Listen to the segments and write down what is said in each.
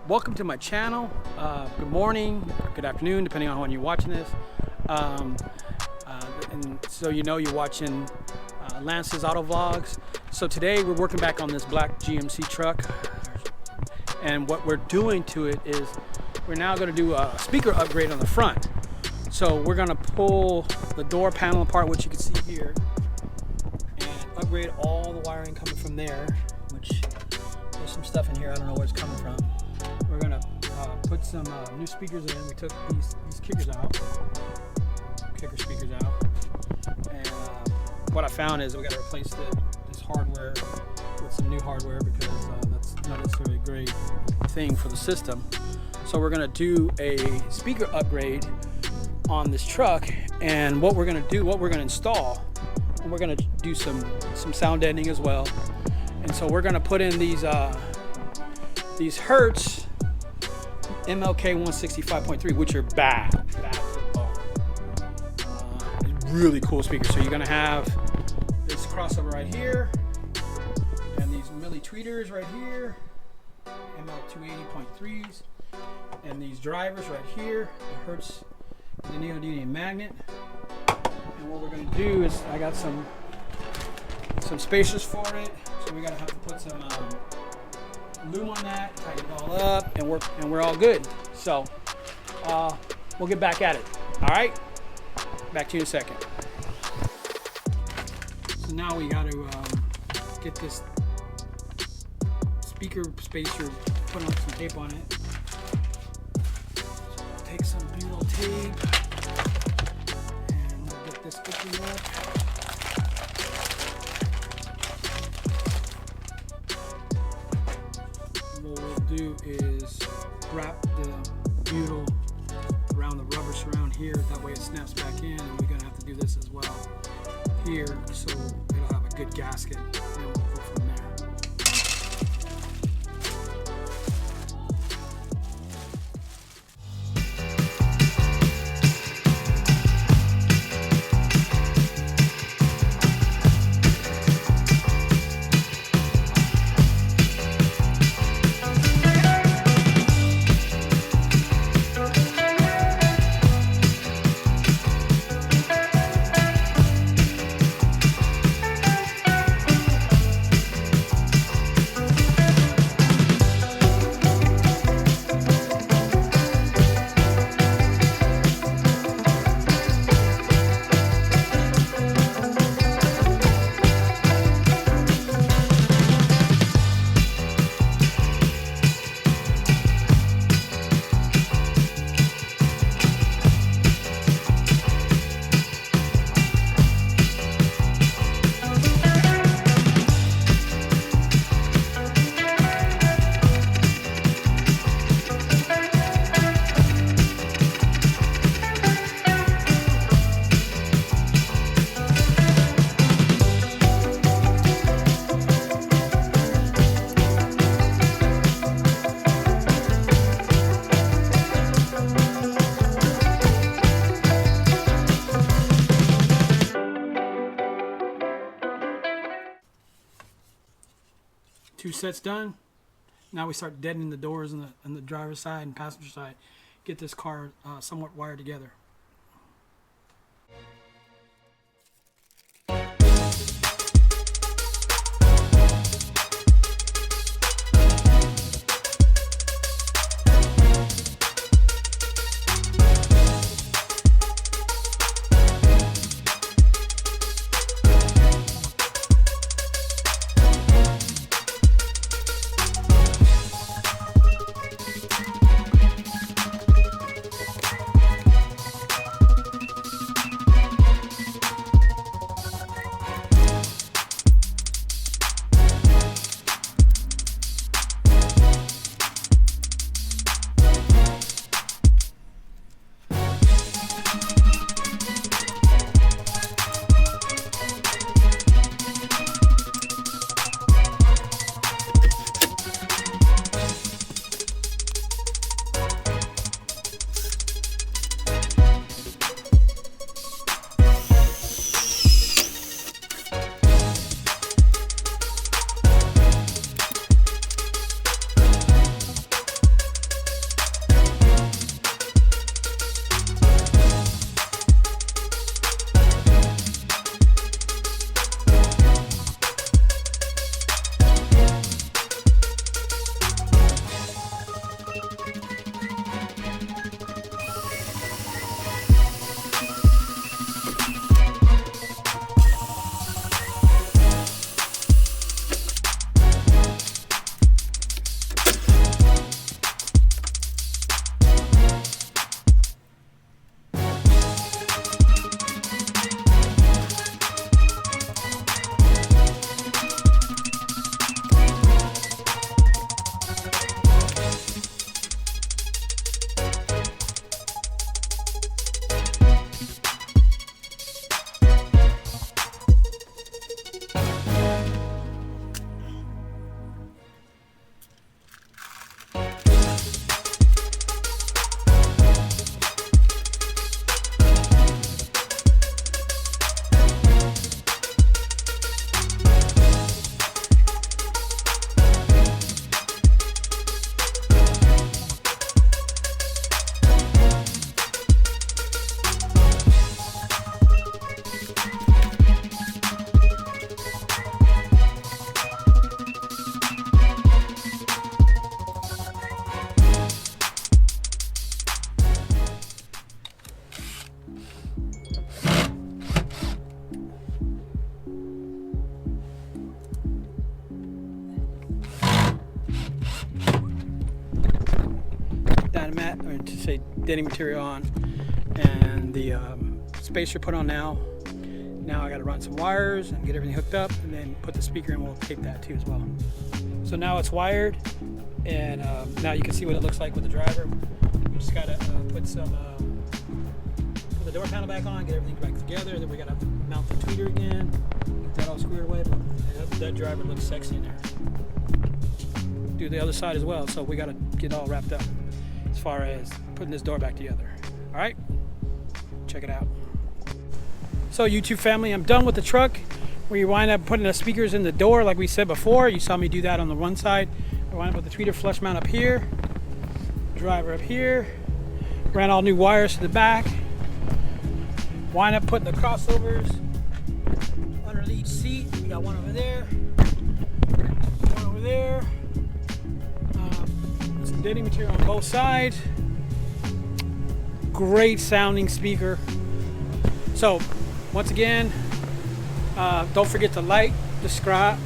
Welcome to my channel. Good morning, good afternoon, depending on when you're watching this. And so you know you're watching Lance's Auto Vlogs. So today we're working back on this black GMC truck. And what we're doing to it is we're now going to do a speaker upgrade on the front. So we're going to pull the door panel apart, which you can see here, and upgrade all the wiring coming from there, which there's some stuff in here, I don't know where it's coming from. We're going to put some new speakers in. We took these kickers out, kicker speakers out. And what I found is we got to replace this hardware with some new hardware because that's not necessarily a great thing for the system. So we're going to do a speaker upgrade on this truck, and what we're going to do, what we're going to install, and we're going to do some sound deadening as well. And so we're going to put in these Hertz MLK1650.3, which are bad to the bone. Really cool speakers. So you're going to have this crossover right here, and these Millie tweeters right here, ML280.3s, and these drivers right here, the Hertz, the Deadening magnet. And what we're going to do is I got some spacers for it, so we gotta have to put some loom on that, tighten it all up, and we're all good. So we'll get back at it. All right, back to you in a second. So now we got to get this speaker spacer, put on some tape on it. So we'll take some butyl tape and we'll get this opened up. What we'll do is wrap the butyl around the rubber surround here, that way it snaps back in, and we're going to have to do this as well here so it'll have a good gasket, and we'll go from there. Two sets done. Now we start deadening the doors on the driver's side and passenger side. Get this car somewhat wired together. mat, or to say deadening material on, and the spacer put on now. Now I got to run some wires and get everything hooked up, and then put the speaker in. We'll tape that too as well. So now it's wired, and now you can see what it looks like with the driver. We just got to put the door panel back on, get everything back together. Then we got to mount the tweeter again, get that all squared away. But that driver looks sexy in there. Do the other side as well, so we got to get all wrapped up as far as putting this door back together. All right, check it out. So YouTube family, I'm done with the truck. We wind up putting the speakers in the door like we said before. You saw me do that on the one side. I wind up with the tweeter flush mount up here, driver up here, ran all new wires to the back, wind up putting the crossovers under each seat. We got one over there, one over there, some deadening material on both sides. Great sounding speaker. So once again, don't forget to like, subscribe,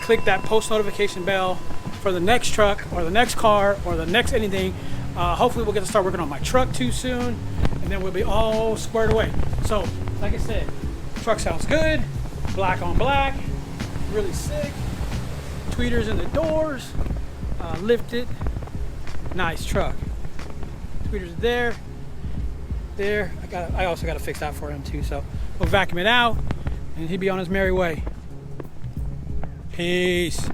click that post notification bell for the next truck or the next car or the next anything. Hopefully we'll get to start working on my truck too soon, and then we'll be all squared away. So like I said, truck sounds good, black on black, really sick. Tweeters in the doors, lifted, nice truck. Tweeters there. I also got to fix that for him too, so we'll vacuum it out and he'll be on his merry way. Peace.